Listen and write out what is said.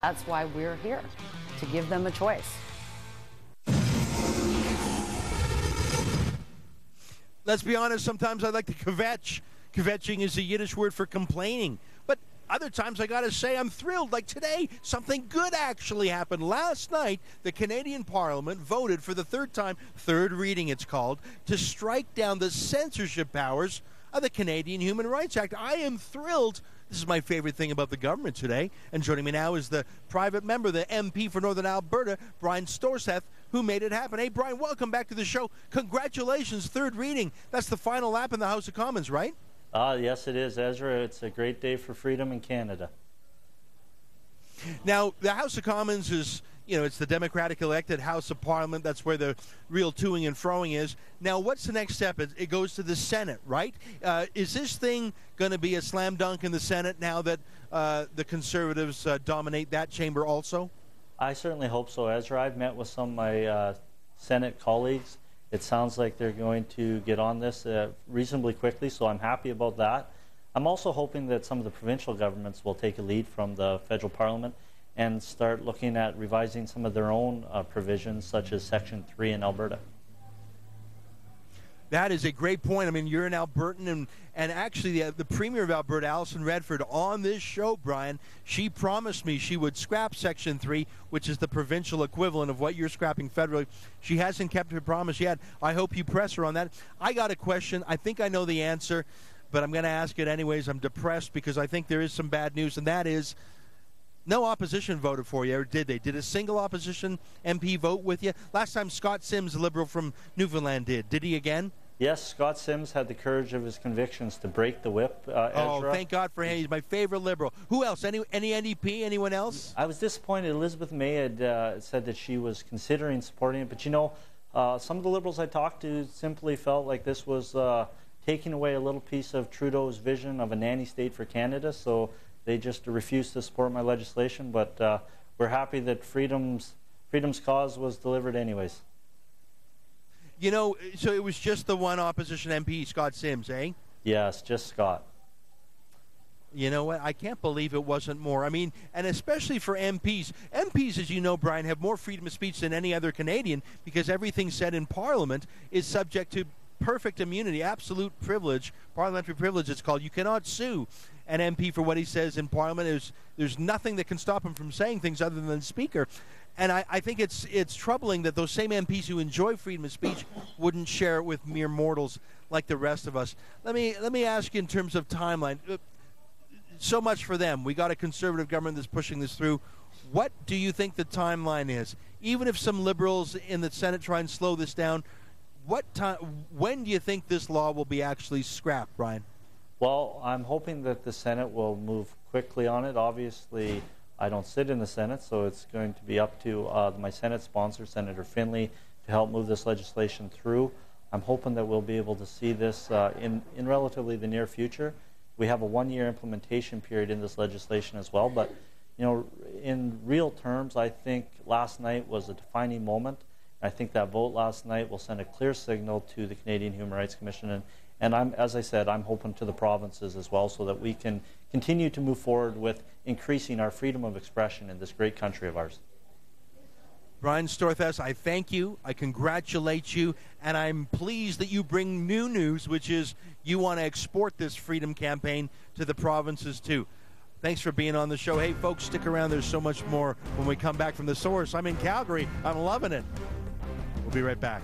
That's why we're here, to give them a choice. Let's be honest, sometimes I like to kvetch. Kvetching is a Yiddish word for complaining. But other times I got to say I'm thrilled. Like today, something good actually happened. Last night, the Canadian Parliament voted for the third time, third reading it's called, to strike down the censorship powers of the Canadian Human Rights Act. I am thrilled. This is my favorite thing about the government today. And joining me now is the private member, the MP for Northern Alberta, Brian Storseth, who made it happen. Hey, Brian, welcome back to the show. Congratulations, third reading. That's the final lap in the House of Commons, right? Yes, it is, Ezra. It's a great day for freedom in Canada. Now, the House of Commons is, it's the democratic elected House of Parliament. That's where the real toing and froing is. Now, what's the next step? It goes to the Senate, right? Is this thing going to be a slam dunk in the Senate now that the Conservatives dominate that chamber also? I certainly hope so, Ezra. I've met with some of my Senate colleagues. It sounds like they're going to get on this reasonably quickly, so I'm happy about that. I'm also hoping that some of the provincial governments will take a lead from the federal parliament and start looking at revising some of their own provisions, such as Section 3 in Alberta. That is a great point. I mean, you're an Albertan, and actually the Premier of Alberta, Alison Redford, on this show, Brian, she promised me she would scrap Section 3, which is the provincial equivalent of what you're scrapping federally. She hasn't kept her promise yet. I hope you press her on that. I got a question. I think I know the answer, but I'm going to ask it anyways. I'm depressed because I think there is some bad news, and that is no opposition voted for you, or did they? Did a single opposition MP vote with you? Last time Scott Sims, a Liberal from Newfoundland, did. Did he again? Yes, Scott Sims had the courage of his convictions to break the whip, Ezra. Oh, thank God for him. He's my favorite Liberal. Who else? Any NDP? Anyone else? I was disappointed. Elizabeth May had said that she was considering supporting it, but some of the Liberals I talked to simply felt like this was taking away a little piece of Trudeau's vision of a nanny state for Canada, so they just refused to support my legislation, but we're happy that Freedom's cause was delivered anyways. So it was just the one opposition MP, Scott Sims, eh? Yes, just Scott. You know what? I can't believe it wasn't more. I mean, and especially for MPs. MPs, as you know, Brian, have more freedom of speech than any other Canadian because everything said in Parliament is subject to perfect immunity, absolute privilege, parliamentary privilege it's called. You cannot sue an MP for what he says in Parliament. There's nothing that can stop him from saying things other than Speaker. And I think it's troubling that those same MPs who enjoy freedom of speech wouldn't share it with mere mortals like the rest of us. Let me ask you in terms of timeline. So much for them. We got a Conservative government that's pushing this through. What do you think the timeline is? Even if some Liberals in the Senate try and slow this down, when do you think this law will be actually scrapped, Brian? Well, I'm hoping that the Senate will move quickly on it. Obviously, I don't sit in the Senate, so it's going to be up to my Senate sponsor, Senator Finley, to help move this legislation through. I'm hoping that we'll be able to see this in relatively the near future. We have a one-year implementation period in this legislation as well, but in real terms, I think last night was a defining moment. I think that vote last night will send a clear signal to the Canadian Human Rights Commission, and as I said, I'm hoping to the provinces as well so that we can continue to move forward with increasing our freedom of expression in this great country of ours. Brian Storseth, I thank you, I congratulate you, and I'm pleased that you bring new news, which is you want to export this freedom campaign to the provinces too. Thanks for being on the show. Hey, folks, stick around. There's so much more when we come back from the source. I'm in Calgary. I'm loving it. We'll be right back.